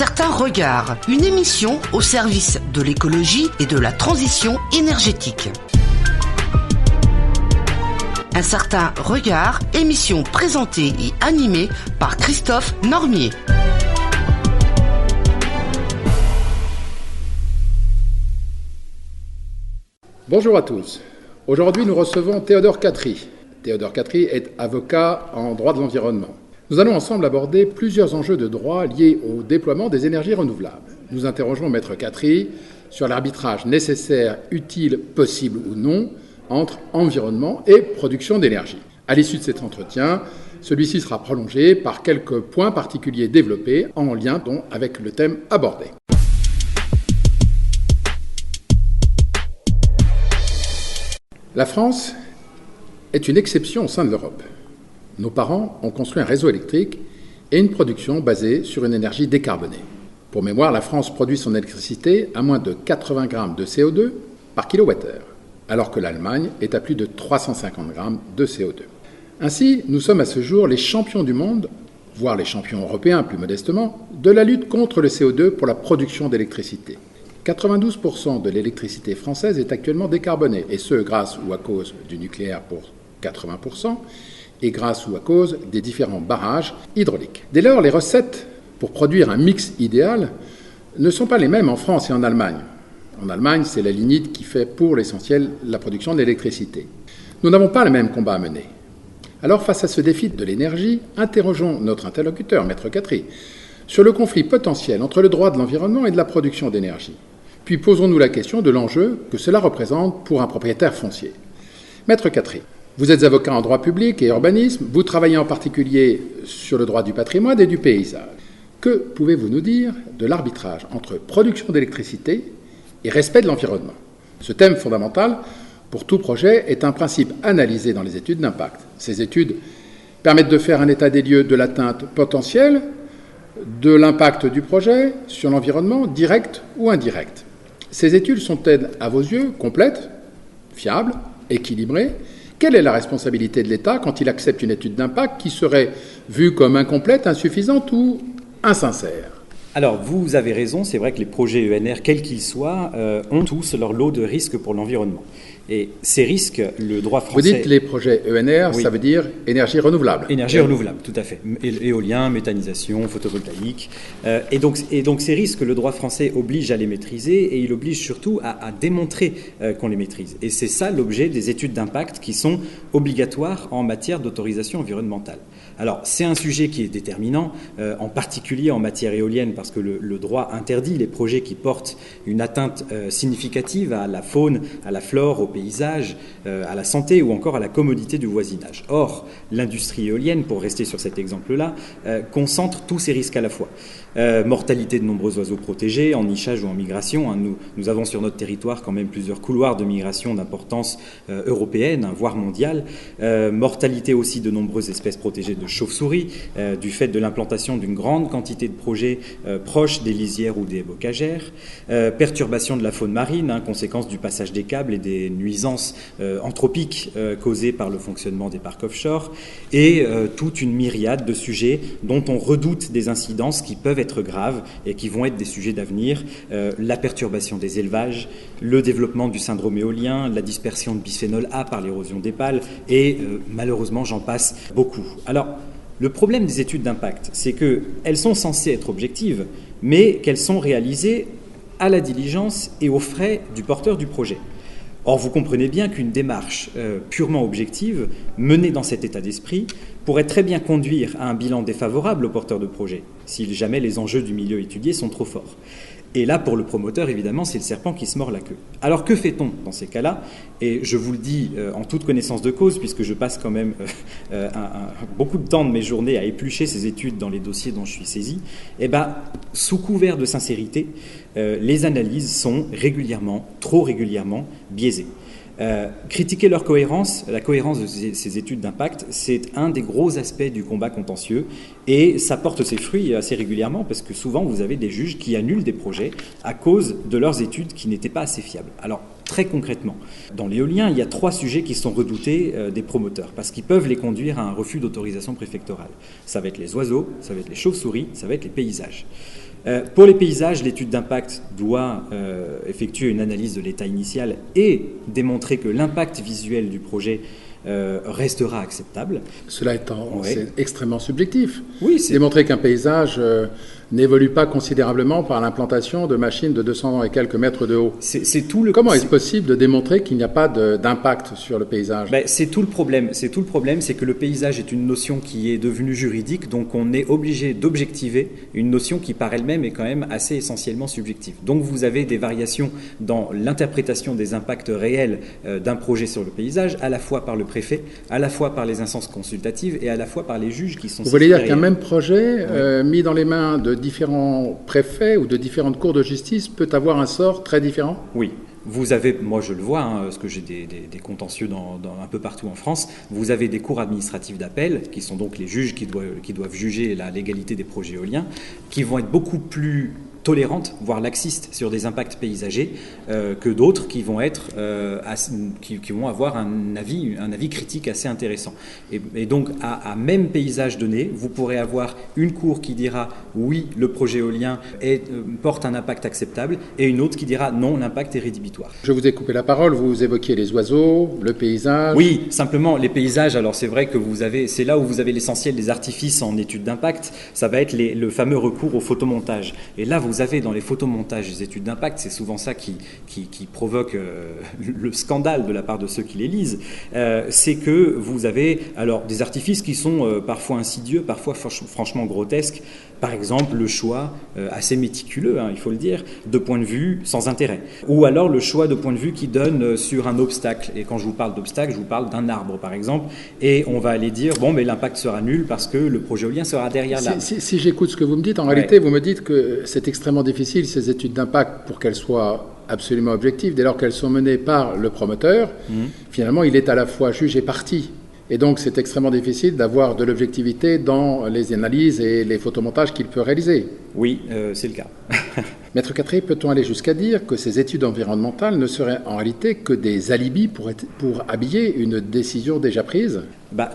certain regard, une émission au service de l'écologie et de la transition énergétique. Un certain regard, émission présentée et animée par Christophe Normier. Bonjour à tous. Aujourd'hui, nous recevons Théodore Catry. Théodore Catry est avocat en droit de l'environnement. Nous allons ensemble aborder plusieurs enjeux de droit liés au déploiement des énergies renouvelables. Nous interrogerons Maître Catry sur l'arbitrage nécessaire, utile, possible ou non entre environnement et production d'énergie. À l'issue de cet entretien, celui-ci sera prolongé par quelques points particuliers développés en lien avec le thème abordé. La France est une exception au sein de l'Europe. Nos parents ont construit un réseau électrique et une production basée sur une énergie décarbonée. Pour mémoire, la France produit son électricité à moins de 80 grammes de CO2 par kilowattheure, alors que l'Allemagne est à plus de 350 grammes de CO2. Ainsi, nous sommes à ce jour les champions du monde, voire les champions européens plus modestement, de la lutte contre le CO2 pour la production d'électricité. 92% de l'électricité française est actuellement décarbonée, et ce grâce ou à cause du nucléaire pour 80%, et grâce ou à cause des différents barrages hydrauliques. Dès lors, les recettes pour produire un mix idéal ne sont pas les mêmes en France et en Allemagne. En Allemagne, c'est la lignite qui fait pour l'essentiel la production d'électricité. Nous n'avons pas le même combat à mener. Alors, face à ce défi de l'énergie, interrogeons notre interlocuteur, Maître Catry, sur le conflit potentiel entre le droit de l'environnement et de la production d'énergie. Puis posons-nous la question de l'enjeu que cela représente pour un propriétaire foncier. Maître Catry, vous êtes avocat en droit public et urbanisme, vous travaillez en particulier sur le droit du patrimoine et du paysage. Que pouvez-vous nous dire de l'arbitrage entre production d'électricité et respect de l'environnement ? Ce thème fondamental pour tout projet est un principe analysé dans les études d'impact. Ces études permettent de faire un état des lieux de l'atteinte potentielle de l'impact du projet sur l'environnement, direct ou indirect. Ces études sont-elles, à vos yeux, complètes, fiables, équilibrées ? Quelle est la responsabilité de l'État quand il accepte une étude d'impact qui serait vue comme incomplète, insuffisante ou insincère ? Alors, vous avez raison, c'est vrai que les projets ENR, quels qu'ils soient, ont tous leur lot de risques pour l'environnement. Et ces risques, le droit français... Vous dites les projets ENR, oui. Ça veut dire énergie renouvelable. Énergie renouvelable, tout à fait. Éolien, méthanisation, photovoltaïque. Et donc ces risques, le droit français oblige à les maîtriser et il oblige surtout à démontrer qu'on les maîtrise. Et c'est ça l'objet des études d'impact qui sont obligatoires en matière d'autorisation environnementale. Alors, c'est un sujet qui est déterminant, en particulier en matière éolienne, parce que le droit interdit les projets qui portent une atteinte significative à la faune, à la flore, au paysage, à la santé ou encore à la commodité du voisinage. Or, l'industrie éolienne, pour rester sur cet exemple-là, concentre tous ces risques à la fois. Mortalité de nombreux oiseaux protégés, en nichage ou en migration. Nous avons sur notre territoire quand même plusieurs couloirs de migration d'importance européenne, voire mondiale. Mortalité aussi de nombreuses espèces protégées de chauves-souris, du fait de l'implantation d'une grande quantité de projets proches des lisières ou des bocagères. Perturbation de la faune marine, conséquence du passage des câbles et des nuisances anthropiques causées par le fonctionnement des parcs offshore. Et toute une myriade de sujets dont on redoute des incidences qui peuvent être graves et qui vont être des sujets d'avenir, la perturbation des élevages, le développement du syndrome éolien, la dispersion de bisphénol A par l'érosion des pales et malheureusement j'en passe beaucoup. Alors le problème des études d'impact, c'est qu'elles sont censées être objectives, mais qu'elles sont réalisées à la diligence et aux frais du porteur du projet. Or, vous comprenez bien qu'une démarche purement objective, menée dans cet état d'esprit, pourrait très bien conduire à un bilan défavorable au porteur de projet, si jamais les enjeux du milieu étudié sont trop forts. Et là, pour le promoteur, évidemment, c'est le serpent qui se mord la queue. Alors, que fait-on dans ces cas-là ? Et je vous le dis en toute connaissance de cause, puisque je passe quand même beaucoup de temps de mes journées à éplucher ces études dans les dossiers dont je suis saisi. Eh bien, sous couvert de sincérité, les analyses sont régulièrement, trop régulièrement, biaisées. Critiquer leur cohérence, la cohérence de ces études d'impact, c'est un des gros aspects du combat contentieux et ça porte ses fruits assez régulièrement parce que souvent vous avez des juges qui annulent des projets à cause de leurs études qui n'étaient pas assez fiables. Alors très concrètement, dans l'éolien, il y a 3 sujets qui sont redoutés des promoteurs parce qu'ils peuvent les conduire à un refus d'autorisation préfectorale. Ça va être les oiseaux, ça va être les chauves-souris, ça va être les paysages. Pour les paysages, l'étude d'impact doit effectuer une analyse de l'état initial et démontrer que l'impact visuel du projet restera acceptable. Cela étant, c'est extrêmement subjectif. Oui, c'est démontrer qu'un paysage n'évolue pas considérablement par l'implantation de machines de 200 et quelques mètres de haut. C'est tout le. Comment est-ce possible de démontrer qu'il n'y a pas d'impact sur le paysage ? C'est tout le problème. C'est que le paysage est une notion qui est devenue juridique, donc on est obligé d'objectiver une notion qui par elle-même est quand même assez essentiellement subjective. Donc vous avez des variations dans l'interprétation des impacts réels d'un projet sur le paysage, à la fois par le préfet, à la fois par les instances consultatives et à la fois par les juges qui sont. Vous voulez dire qu'un même projet mis dans les mains de différents préfets ou de différentes cours de justice peut avoir un sort très différent ? Oui. Vous avez, moi je le vois, parce que j'ai des contentieux dans un peu partout en France, vous avez des cours administratifs d'appel, qui sont donc les juges qui doivent juger la légalité des projets éoliens, qui vont être beaucoup plus tolérantes, voire laxistes sur des impacts paysagers que d'autres qui vont être qui vont avoir un avis critique assez intéressant. Et donc à même paysage donné, vous pourrez avoir une cour qui dira oui, le projet éolien porte un impact acceptable, et une autre qui dira non, l'impact est rédhibitoire. Je vous ai coupé la parole, vous évoquiez les oiseaux, le paysage. Oui, simplement les paysages. Alors c'est vrai que c'est là où vous avez l'essentiel des artifices en études d'impact. Ça va être le fameux recours au photomontage. Et là, vous avez dans les photomontages des études d'impact, c'est souvent ça qui provoque le scandale de la part de ceux qui les lisent, c'est que vous avez alors des artifices qui sont parfois insidieux, parfois franchement grotesques. Par exemple, le choix assez méticuleux, il faut le dire, de points de vue sans intérêt. Ou alors le choix de points de vue qui donne sur un obstacle. Et quand je vous parle d'obstacle, je vous parle d'un arbre, par exemple. Et on va aller dire, mais l'impact sera nul parce que le projet éolien sera derrière l'arbre. Si j'écoute ce que vous me dites, en réalité, vous me dites que c'est extrêmement difficile, ces études d'impact, pour qu'elles soient absolument objectives, dès lors qu'elles sont menées par le promoteur. Finalement, il est à la fois juge et partie. Et donc, c'est extrêmement difficile d'avoir de l'objectivité dans les analyses et les photomontages qu'il peut réaliser. Oui, c'est le cas. Maître Catheré, peut-on aller jusqu'à dire que ces études environnementales ne seraient en réalité que des alibis pour habiller une décision déjà prise ?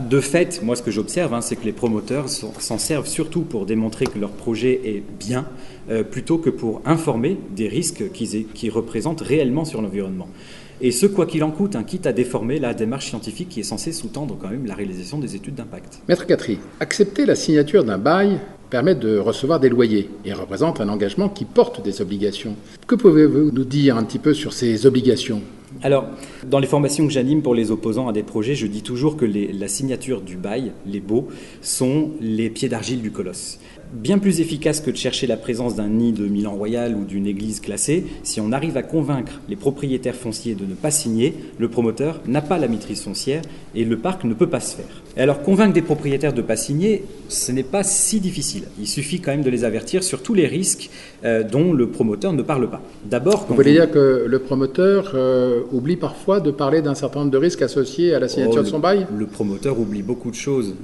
De fait, moi, ce que j'observe, c'est que les promoteurs s'en servent surtout pour démontrer que leur projet est bien, plutôt que pour informer des risques qu'ils représentent réellement sur l'environnement. Et ce, quoi qu'il en coûte, quitte à déformer la démarche scientifique qui est censée sous-tendre quand même la réalisation des études d'impact. Maître Catheré, accepter la signature d'un bail permet de recevoir des loyers et représente un engagement qui porte des obligations. Que pouvez-vous nous dire un petit peu sur ces obligations ? Alors, dans les formations que j'anime pour les opposants à des projets, je dis toujours que la signature du bail, les baux, sont les pieds d'argile du colosse. Bien plus efficace que de chercher la présence d'un nid de Milan Royal ou d'une église classée, si on arrive à convaincre les propriétaires fonciers de ne pas signer, le promoteur n'a pas la maîtrise foncière et le parc ne peut pas se faire. Et alors, convaincre des propriétaires de ne pas signer, ce n'est pas si difficile. Il suffit quand même de les avertir sur tous les risques dont le promoteur ne parle pas. D'abord, vous voulez dire que le promoteur oublie parfois de parler d'un certain nombre de risques associés à la signature de son bail ? Le promoteur oublie beaucoup de choses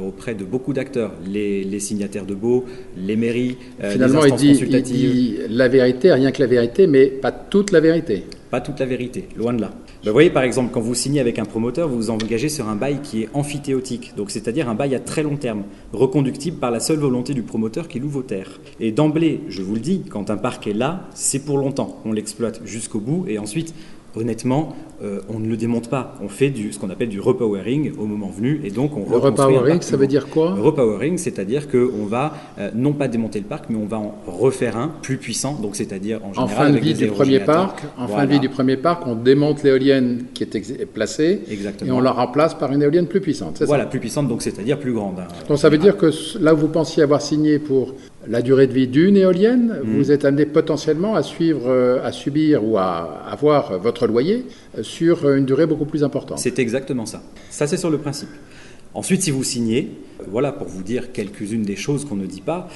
auprès de beaucoup d'acteurs. Les signataires de baux, les mairies, finalement, les instances consultatives. Il dit la vérité, rien que la vérité, mais pas toute la vérité. Pas toute la vérité, loin de là. Vous voyez, par exemple, quand vous signez avec un promoteur, vous vous engagez sur un bail qui est amphithéotique, donc c'est-à-dire un bail à très long terme, reconductible par la seule volonté du promoteur qui loue vos terres. Et d'emblée, je vous le dis, quand un parc est là, c'est pour longtemps. On l'exploite jusqu'au bout et ensuite, honnêtement, on ne le démonte pas. On fait ce qu'on appelle du repowering au moment venu, et donc on reconstruit. Le repowering, ça veut dire quoi ? Le repowering, c'est-à-dire qu'on va non pas démonter le parc, mais on va en refaire un plus puissant, donc c'est-à-dire en général en fin de vie du premier parc. En fin de vie du premier parc, on démonte l'éolienne qui est placée. Exactement. Et on la remplace par une éolienne plus puissante. Voilà, plus puissante, donc c'est-à-dire plus grande. Donc ça veut dire que là où vous pensiez avoir signé pour la durée de vie d'une éolienne, vous êtes amené potentiellement à subir ou à avoir votre loyer sur une durée beaucoup plus importante. C'est exactement ça. Ça, c'est sur le principe. Ensuite, si vous signez, voilà pour vous dire quelques-unes des choses qu'on ne dit pas,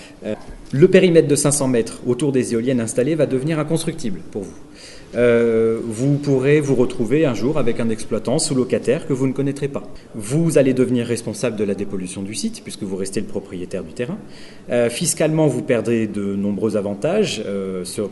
le périmètre de 500 mètres autour des éoliennes installées va devenir inconstructible pour vous. vous pourrez vous retrouver un jour avec un exploitant sous-locataire que vous ne connaîtrez pas. Vous allez devenir responsable de la dépollution du site, puisque vous restez le propriétaire du terrain. Fiscalement, vous perdrez de nombreux avantages,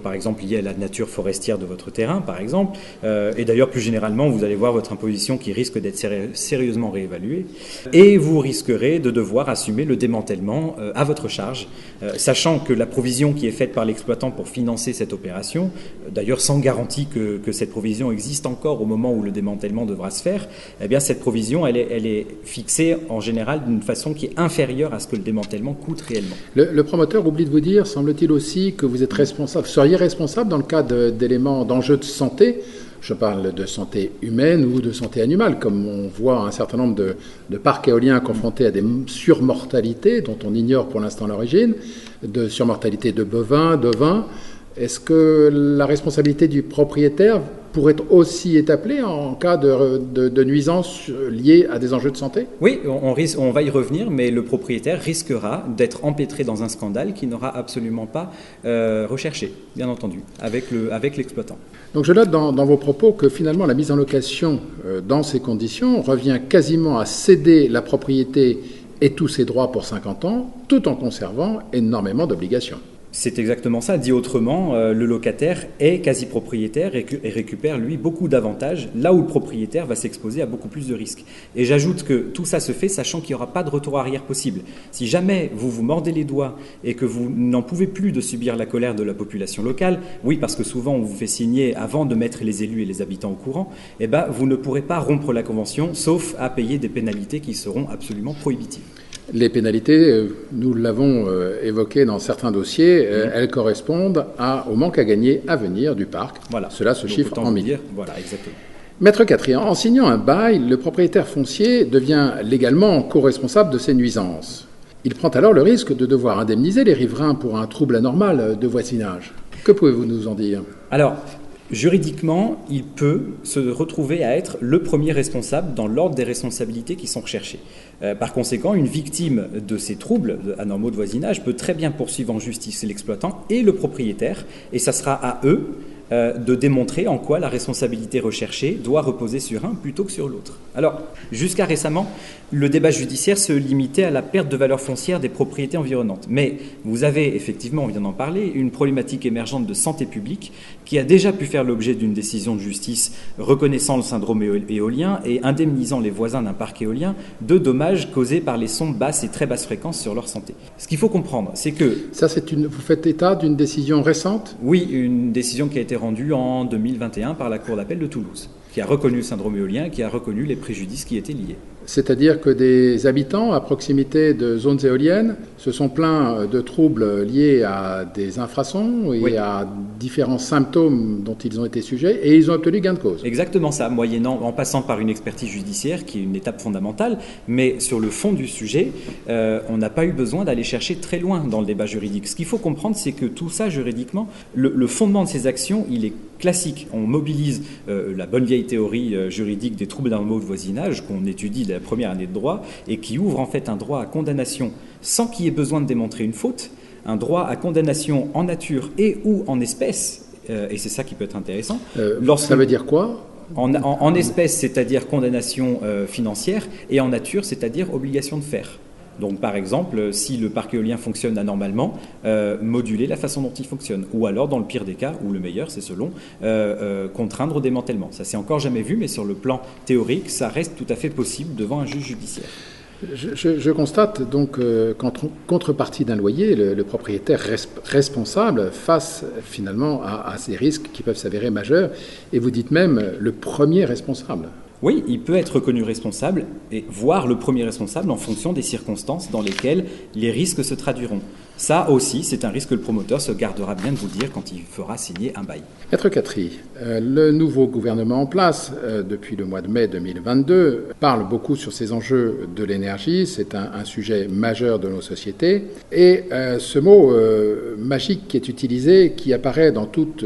par exemple liés à la nature forestière de votre terrain, par exemple. Et d'ailleurs, plus généralement, vous allez voir votre imposition qui risque d'être sérieusement réévaluée. Et vous risquerez de devoir assumer le démantèlement à votre charge, sachant que la provision qui est faite par l'exploitant pour financer cette opération, d'ailleurs sans garantie que cette provision existe encore au moment où le démantèlement devra se faire, eh bien cette provision, elle est fixée en général d'une façon qui est inférieure à ce que le démantèlement coûte réellement. Le promoteur oublie de vous dire, semble-t-il aussi, que vous êtes seriez responsable dans le cas d'éléments d'enjeux de santé. Je parle de santé humaine ou de santé animale, comme on voit un certain nombre de parcs éoliens confrontés à des surmortalités dont on ignore pour l'instant l'origine, de surmortalité de bovins, d'ovins. Est-ce que la responsabilité du propriétaire pourrait aussi être appelée en cas de nuisances liées à des enjeux de santé ? Oui, on va y revenir, mais le propriétaire risquera d'être empêtré dans un scandale qu'il n'aura absolument pas recherché, bien entendu, avec l'exploitant. Donc je note dans vos propos que finalement la mise en location dans ces conditions revient quasiment à céder la propriété et tous ses droits pour 50 ans, tout en conservant énormément d'obligations. C'est exactement ça. Dit autrement, le locataire est quasi-propriétaire et récupère, lui, beaucoup d'avantages, là où le propriétaire va s'exposer à beaucoup plus de risques. Et j'ajoute que tout ça se fait sachant qu'il n'y aura pas de retour arrière possible. Si jamais vous vous mordez les doigts et que vous n'en pouvez plus de subir la colère de la population locale, oui, parce que souvent on vous fait signer avant de mettre les élus et les habitants au courant, eh ben, vous ne pourrez pas rompre la convention, sauf à payer des pénalités qui seront absolument prohibitives. Les pénalités, nous l'avons évoqué dans certains dossiers, elles correspondent au manque à gagner à venir du parc. Voilà. Cela se chiffre en milliers. Voilà, exactement. Maître Catry, en signant un bail, le propriétaire foncier devient légalement co-responsable de ces nuisances. Il prend alors le risque de devoir indemniser les riverains pour un trouble anormal de voisinage. Que pouvez-vous nous en dire ? Alors, juridiquement, il peut se retrouver à être le premier responsable dans l'ordre des responsabilités qui sont recherchées. Par conséquent, une victime de ces troubles anormaux de voisinage peut très bien poursuivre en justice l'exploitant et le propriétaire, et ça sera à eux de démontrer en quoi la responsabilité recherchée doit reposer sur un plutôt que sur l'autre. Alors, jusqu'à récemment, le débat judiciaire se limitait à la perte de valeur foncière des propriétés environnantes. Mais vous avez effectivement, on vient d'en parler, une problématique émergente de santé publique qui a déjà pu faire l'objet d'une décision de justice reconnaissant le syndrome éolien et indemnisant les voisins d'un parc éolien de dommages causés par les sons basses et très basses fréquences sur leur santé. Ce qu'il faut comprendre, c'est que... Ça, vous faites état d'une décision récente ? Oui, une décision qui a été rendue en 2021 par la Cour d'appel de Toulouse, qui a reconnu le syndrome éolien, qui a reconnu les préjudices qui étaient liés. C'est-à-dire que des habitants à proximité de zones éoliennes se sont plaints de troubles liés à des infrasons et à différents symptômes dont ils ont été sujets, et ils ont obtenu gain de cause. Exactement ça, en passant par une expertise judiciaire qui est une étape fondamentale, mais sur le fond du sujet, on n'a pas eu besoin d'aller chercher très loin dans le débat juridique. Ce qu'il faut comprendre, c'est que tout ça, juridiquement, le fondement de ces actions, il est classique. On mobilise la bonne vieille théorie juridique des troubles anormaux de voisinage qu'on étudie dès la première année de droit et qui ouvre en fait un droit à condamnation sans qu'il y ait besoin de démontrer une faute, un droit à condamnation en nature et ou en espèces, et c'est ça qui peut être intéressant. Ça veut dire quoi ? En espèces, c'est-à-dire condamnation financière, et en nature, c'est-à-dire obligation de faire. Donc, par exemple, si le parc éolien fonctionne anormalement, moduler la façon dont il fonctionne. Ou alors, dans le pire des cas, ou le meilleur, c'est selon, contraindre au démantèlement. Ça s'est encore jamais vu, mais sur le plan théorique, ça reste tout à fait possible devant un juge judiciaire. Je constate donc qu'en contrepartie d'un loyer, le propriétaire responsable face finalement à ces risques qui peuvent s'avérer majeurs, et vous dites même le premier responsable. Oui, il peut être reconnu responsable, et voire le premier responsable en fonction des circonstances dans lesquelles les risques se traduiront. Ça aussi, c'est un risque que le promoteur se gardera bien de vous dire quand il fera signer un bail. Maître Catry, le nouveau gouvernement en place, depuis le mois de mai 2022, parle beaucoup sur ces enjeux de l'énergie. C'est un sujet majeur de nos sociétés. Et ce mot magique qui est utilisé, qui apparaît dans toutes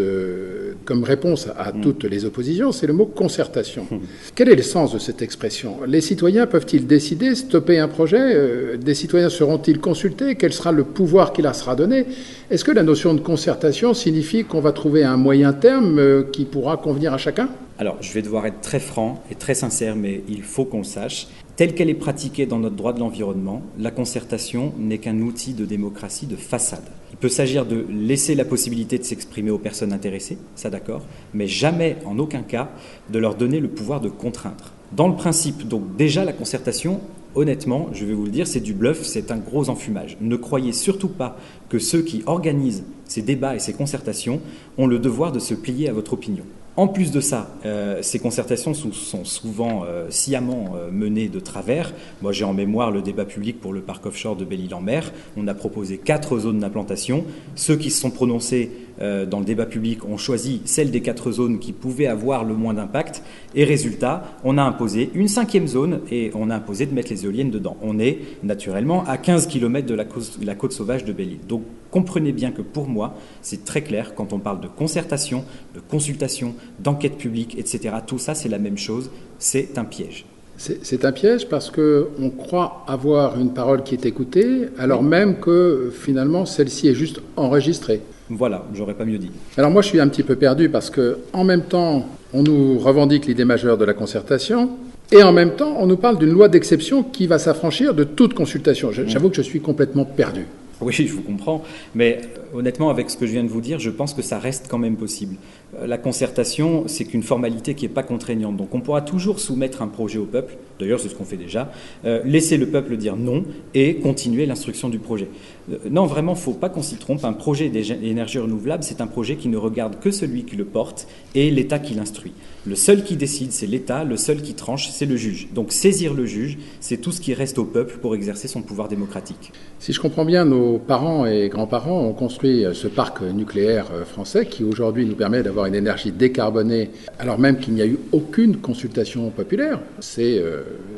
comme réponse à toutes les oppositions, c'est le mot concertation. Quel est le sens de cette expression ? Les citoyens peuvent-ils décider, stopper un projet ? Des citoyens seront-ils consultés ? Quel sera le pouvoir qui leur sera donné ? Est-ce que la notion de concertation signifie qu'on va trouver un moyen terme qui pourra convenir à chacun ? Alors, je vais devoir être très franc et très sincère, mais il faut qu'on le sache. Telle qu'elle est pratiquée dans notre droit de l'environnement, la concertation n'est qu'un outil de démocratie de façade. Il peut s'agir de laisser la possibilité de s'exprimer aux personnes intéressées, ça d'accord, mais jamais, en aucun cas, de leur donner le pouvoir de contraindre. Dans le principe, donc déjà la concertation, honnêtement, je vais vous le dire, c'est du bluff, c'est un gros enfumage. Ne croyez surtout pas que ceux qui organisent ces débats et ces concertations ont le devoir de se plier à votre opinion. En plus de ça, ces concertations sont souvent sciemment menées de travers. Moi, j'ai en mémoire le débat public pour le parc offshore de Belle-Île-en-Mer. On a proposé 4 zones d'implantation. Ceux qui se sont prononcés dans le débat public ont choisi celle des 4 zones qui pouvaient avoir le moins d'impact. Et résultat, on a imposé une 5e zone et on a imposé de mettre les éoliennes dedans. On est naturellement à 15 km de la côte sauvage de Belle-Île. Donc, comprenez bien que pour moi, c'est très clair quand on parle de concertation, de consultation, d'enquête publique, etc. Tout ça, c'est la même chose. C'est un piège. C'est un piège parce qu'on croit avoir une parole qui est écoutée, alors même que finalement, celle-ci est juste enregistrée. Voilà, j'aurais pas mieux dit. Alors moi, je suis un petit peu perdu parce qu'en même temps, on nous revendique l'idée majeure de la concertation, et en même temps, on nous parle d'une loi d'exception qui va s'affranchir de toute consultation. J'avoue que je suis complètement perdu. Oui, je vous comprends, mais honnêtement, avec ce que je viens de vous dire, je pense que ça reste quand même possible. La concertation, c'est qu'une formalité qui n'est pas contraignante. Donc on pourra toujours soumettre un projet au peuple, d'ailleurs c'est ce qu'on fait déjà, laisser le peuple dire non et continuer l'instruction du projet. Non, vraiment, il ne faut pas qu'on s'y trompe. Un projet d'énergie renouvelable, c'est un projet qui ne regarde que celui qui le porte et l'État qui l'instruit. Le seul qui décide, c'est l'État, le seul qui tranche, c'est le juge. Donc saisir le juge, c'est tout ce qui reste au peuple pour exercer son pouvoir démocratique. Si je comprends bien, nos parents et grands-parents ont construit ce parc nucléaire français qui aujourd'hui nous permet d'avoir une énergie décarbonée alors même qu'il n'y a eu aucune consultation populaire. C'est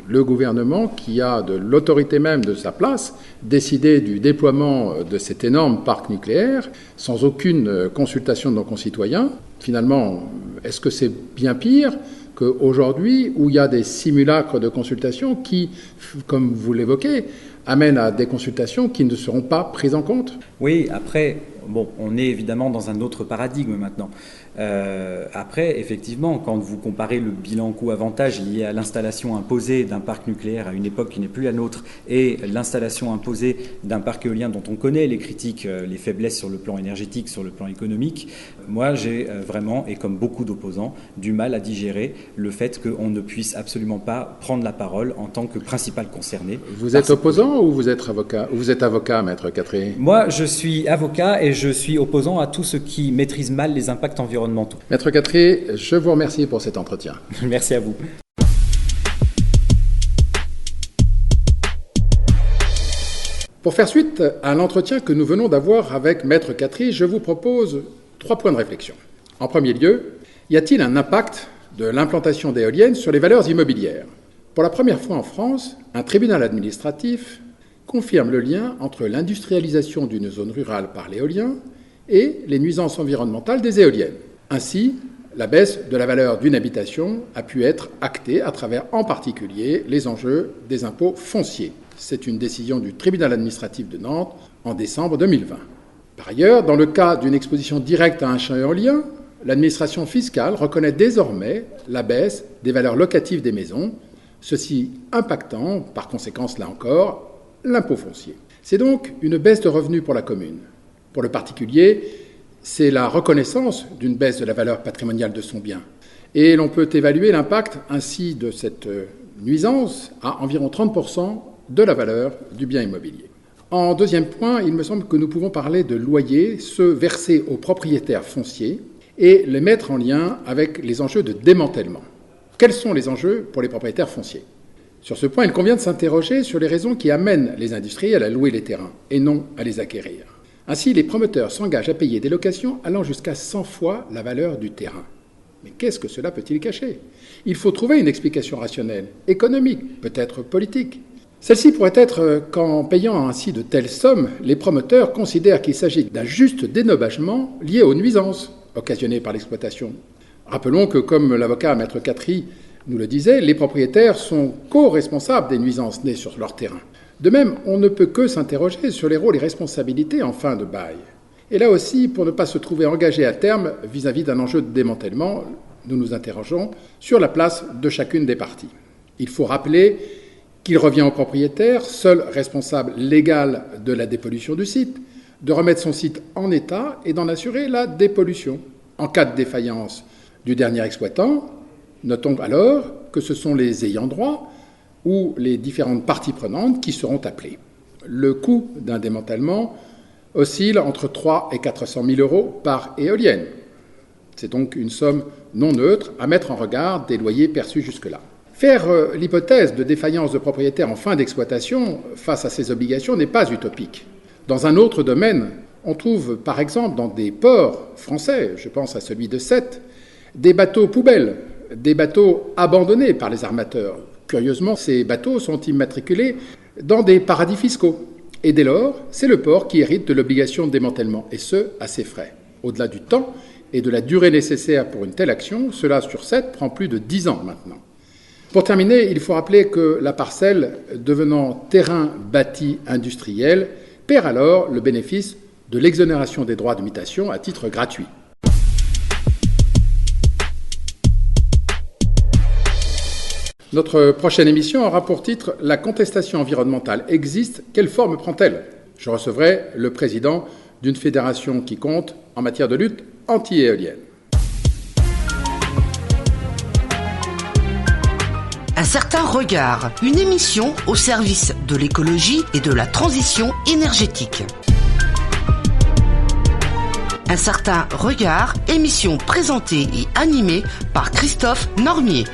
le gouvernement qui a, de l'autorité même de sa place, décidé du déploiement de cet énorme parc nucléaire sans aucune consultation de nos concitoyens. Finalement, est-ce que c'est bien pire qu'aujourd'hui où il y a des simulacres de consultation qui, comme vous l'évoquez, amènent à des consultations qui ne seront pas prises en compte ? Oui, après, on est évidemment dans un autre paradigme maintenant. Après, effectivement, quand vous comparez le bilan coût-avantage lié à l'installation imposée d'un parc nucléaire à une époque qui n'est plus la nôtre et l'installation imposée d'un parc éolien dont on connaît les critiques, les faiblesses sur le plan énergétique, sur le plan économique, moi j'ai vraiment, et comme beaucoup d'opposants, du mal à digérer le fait qu'on ne puisse absolument pas prendre la parole en tant que principal concerné. Vous êtes opposant ou vous êtes avocat ? Vous êtes avocat, Maître Catheré ? Moi, je suis avocat et je suis opposant à tout ce qui maîtrise mal les impacts environnementaux. Maître Catheré, je vous remercie pour cet entretien. Merci à vous. Pour faire suite à l'entretien que nous venons d'avoir avec Maître Catheré, je vous propose 3 points de réflexion. En premier lieu, y a-t-il un impact de l'implantation d'éoliennes sur les valeurs immobilières ? Pour la première fois en France, un tribunal administratif confirme le lien entre l'industrialisation d'une zone rurale par l'éolien et les nuisances environnementales des éoliennes. Ainsi, la baisse de la valeur d'une habitation a pu être actée à travers, en particulier, les enjeux des impôts fonciers. C'est une décision du tribunal administratif de Nantes en décembre 2020. Par ailleurs, dans le cas d'une exposition directe à un champ éolien, l'administration fiscale reconnaît désormais la baisse des valeurs locatives des maisons, ceci impactant, par conséquence là encore, l'impôt foncier. C'est donc une baisse de revenus pour la commune. Pour le particulier, c'est la reconnaissance d'une baisse de la valeur patrimoniale de son bien. Et l'on peut évaluer l'impact ainsi de cette nuisance à environ 30% de la valeur du bien immobilier. En deuxième point, il me semble que nous pouvons parler de loyers, ceux versés aux propriétaires fonciers, et les mettre en lien avec les enjeux de démantèlement. Quels sont les enjeux pour les propriétaires fonciers ? Sur ce point, il convient de s'interroger sur les raisons qui amènent les industriels à louer les terrains et non à les acquérir. Ainsi, les promoteurs s'engagent à payer des locations allant jusqu'à 100 fois la valeur du terrain. Mais qu'est-ce que cela peut-il cacher ? Il faut trouver une explication rationnelle, économique, peut-être politique. Celle-ci pourrait être qu'en payant ainsi de telles sommes, les promoteurs considèrent qu'il s'agit d'un juste dédommagement lié aux nuisances, occasionnées par l'exploitation. Rappelons que, comme l'avocat Maître Catry nous le disait, les propriétaires sont co-responsables des nuisances nées sur leur terrain. De même, on ne peut que s'interroger sur les rôles et responsabilités en fin de bail. Et là aussi, pour ne pas se trouver engagé à terme vis-à-vis d'un enjeu de démantèlement, nous nous interrogeons sur la place de chacune des parties. Il faut rappeler qu'il revient au propriétaire, seul responsable légal de la dépollution du site, de remettre son site en état et d'en assurer la dépollution. En cas de défaillance du dernier exploitant, notons alors que ce sont les ayants droit ou les différentes parties prenantes qui seront appelées. Le coût d'un démantèlement oscille entre 3 et 400 000 euros par éolienne. C'est donc une somme non neutre à mettre en regard des loyers perçus jusque-là. Faire l'hypothèse de défaillance de propriétaire en fin d'exploitation face à ces obligations n'est pas utopique. Dans un autre domaine, on trouve par exemple dans des ports français, je pense à celui de Sète, des bateaux poubelles, des bateaux abandonnés par les armateurs. Curieusement, ces bateaux sont immatriculés dans des paradis fiscaux. Et dès lors, c'est le port qui hérite de l'obligation de démantèlement, et ce, à ses frais. Au-delà du temps et de la durée nécessaire pour une telle action, cela sur 7 prend plus de 10 ans maintenant. Pour terminer, il faut rappeler que la parcelle, devenant terrain bâti industriel, perd alors le bénéfice de l'exonération des droits de mutation à titre gratuit. Notre prochaine émission aura pour titre « La contestation environnementale existe, quelle forme prend-elle ?» Je recevrai le président d'une fédération qui compte en matière de lutte anti-éolienne. Un certain regard, une émission au service de l'écologie et de la transition énergétique. Un certain regard, émission présentée et animée par Christophe Normier.